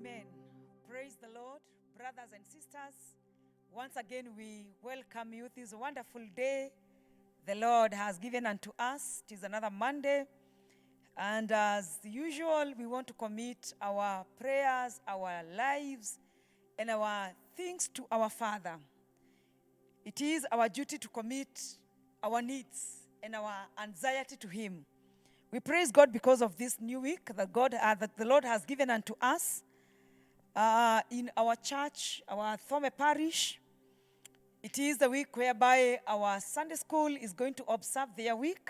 Amen. Praise the Lord, brothers and sisters. Once again, we welcome you this wonderful day the Lord has given unto us. It is another Monday. And as usual, we want to commit our prayers, our lives, and our things to our Father. It is our duty to commit our needs and our anxiety to Him. We praise God because of this new week that the Lord has given unto us in our church, our Thome Parish. It is the week whereby our Sunday school is going to observe their week.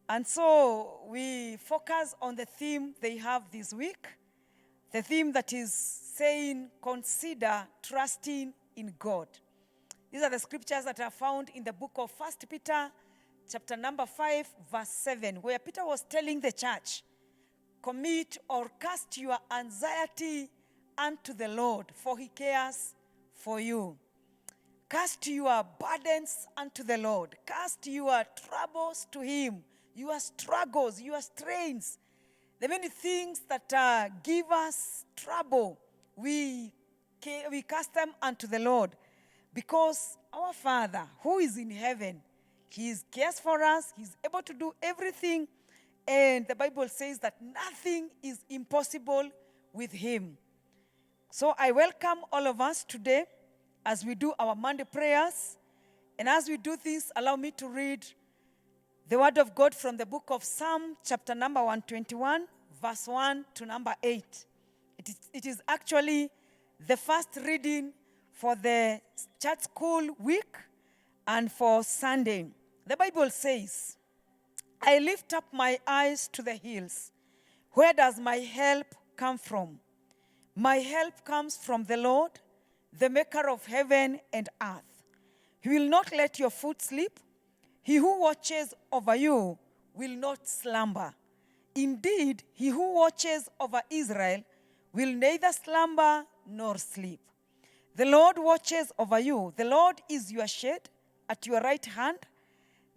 And so we focus on the theme they have this week, the theme that is saying, consider trusting in God. These are the scriptures that are found in the book of 1 Peter, chapter number 5, verse 7, where Peter was telling the church, commit or cast your anxiety unto the Lord, for He cares for you. Cast your burdens unto the Lord. Cast your troubles to Him, your struggles, your strains, the many things that give us trouble, we cast them unto the Lord, because our Father, who is in heaven, He cares for us. He's able to do everything, and the Bible says that nothing is impossible with Him. So I welcome all of us today as we do our Monday prayers. And as we do this, allow me to read the word of God from the book of Psalm, chapter number 121, verse 1 to number 8. It is actually the first reading for the church school week and for Sunday. The Bible says, I lift up my eyes to the hills. Where does my help come from? My help comes from the Lord, the maker of heaven and earth. He will not let your foot slip. He who watches over you will not slumber. Indeed, he who watches over Israel will neither slumber nor sleep. The Lord watches over you. The Lord is your shade at your right hand.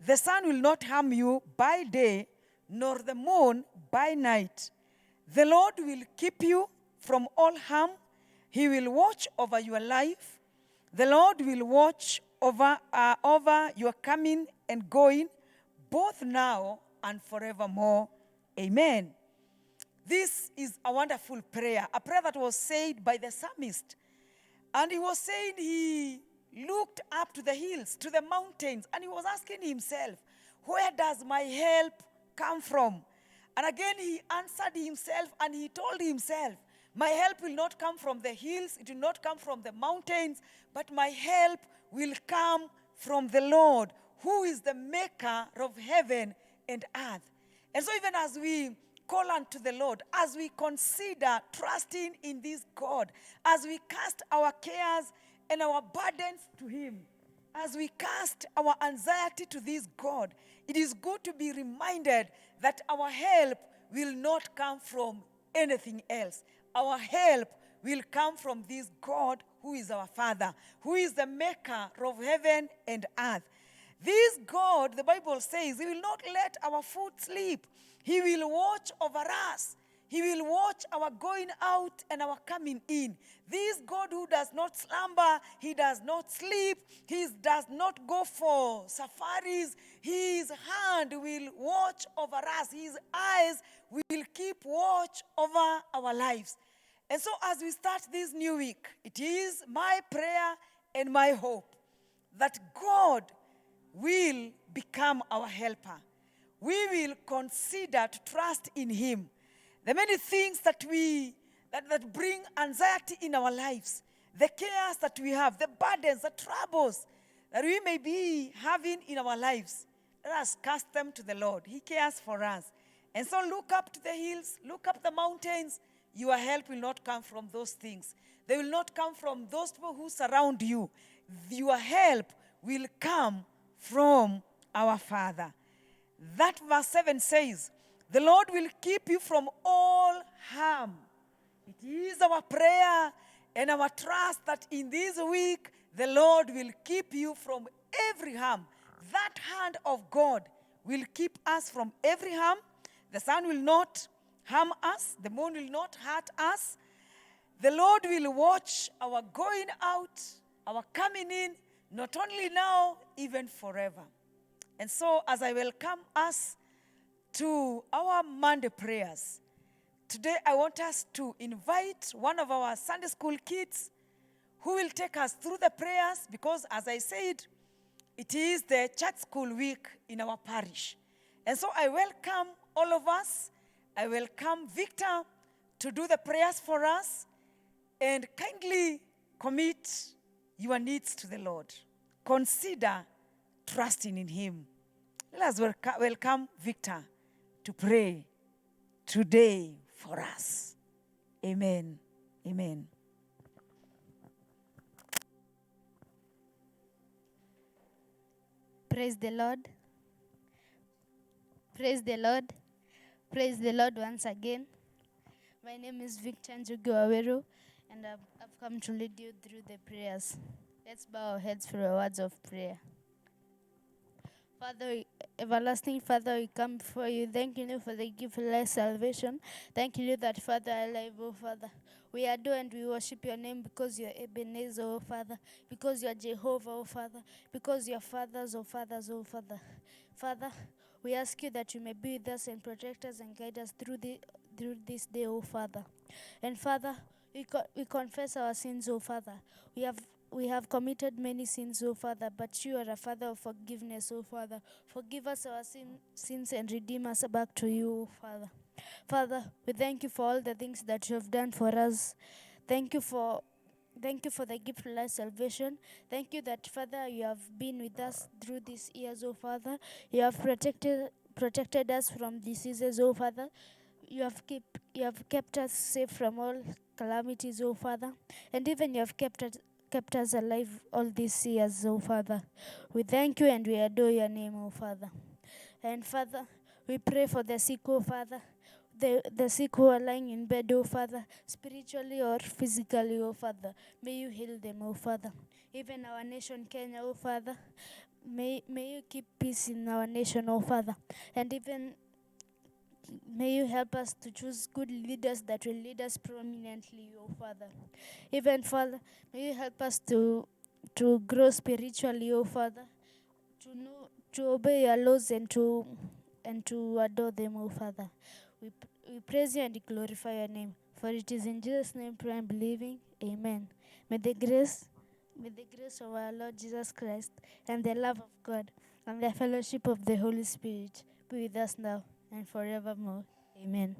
The sun will not harm you by day, nor the moon by night. The Lord will keep you from all harm. He will watch over your life. The Lord will watch over your coming and going, both now and forevermore. Amen. This is a wonderful prayer, a prayer that was said by the psalmist. And he was saying he looked up to the hills, to the mountains, and he was asking himself, where does my help come from? And again he answered himself and he told himself, my help will not come from the hills, it will not come from the mountains, but my help will come from the Lord, who is the maker of heaven and earth. And so even as we call unto the Lord, as we consider trusting in this God, as we cast our cares and our burdens to Him, as we cast our anxiety to this God, it is good to be reminded that our help will not come from anything else. Our help will come from this God who is our Father, who is the maker of heaven and earth. This God, the Bible says, He will not let our foot sleep. He will watch over us. He will watch our going out and our coming in. This God who does not slumber, He does not sleep, He does not go for safaris. His hand will watch over us. His eyes will keep watch over our lives. And so as we start this new week, it is my prayer and my hope that God will become our helper. We will consider to trust in Him. The many things that bring anxiety in our lives, the cares that we have, the burdens, the troubles that we may be having in our lives, let us cast them to the Lord. He cares for us. And so look up to the hills, look up the mountains. Your help will not come from those things. They will not come from those people who surround you. Your help will come from our Father. That verse 7 says, the Lord will keep you from all harm. It is our prayer and our trust that in this week, the Lord will keep you from every harm. That hand of God will keep us from every harm. The sun will not harm us. The moon will not hurt us. The Lord will watch our going out, our coming in, not only now, even forever. And so, as I welcome us to our Monday prayers, today I want us to invite one of our Sunday school kids who will take us through the prayers, because, as I said, it is the church school week in our parish. And so I welcome all of us. I welcome Victor to do the prayers for us, and kindly commit your needs to the Lord. Consider trusting in him. Let us welcome Victor to pray today for us. Amen. Amen. Praise the Lord. Praise the Lord. Praise the Lord once again. My name is Victor Njugu Aweru, and I've come to lead you through the prayers. Let's bow our heads for the words of prayer. Father, everlasting Father, we come before you. Thank you for the gift of life, salvation. Thank you that, Father, alive, oh Father. We adore and we worship your name because you're Ebenezer, oh Father, because you're Jehovah, oh Father, because you're fathers, oh Fathers, oh Father. Father, we ask you that you may be with us and protect us and guide us through this day, oh Father. And Father, we confess our sins, oh Father. We have committed many sins, oh Father, but you are a Father of forgiveness, oh Father. Forgive us our sins and redeem us back to you, oh Father. Father, we thank you for all the things that you have done for us. Thank you for the gift of life, salvation. Thank you that, Father, you have been with us through these years, oh Father. You have protected us from diseases, oh Father. You have kept us safe from all calamities, oh Father. And even you have kept us alive all these years, oh Father. We thank you and we adore your name, oh Father. And Father, we pray for the sick, oh Father. The sick who are lying in bed, oh Father, spiritually or physically, oh Father. May you heal them, oh Father. Even our nation, Kenya, oh Father. May you keep peace in our nation, oh Father. And even may you help us to choose good leaders that will lead us prominently, oh Father. Even Father, may you help us to grow spiritually, oh Father, to obey your laws and to adore them, oh Father. We praise you and glorify your name, for it is in Jesus' name pray and believing. Amen. May the grace of our Lord Jesus Christ and the love of God and the fellowship of the Holy Spirit be with us now and forevermore. Amen.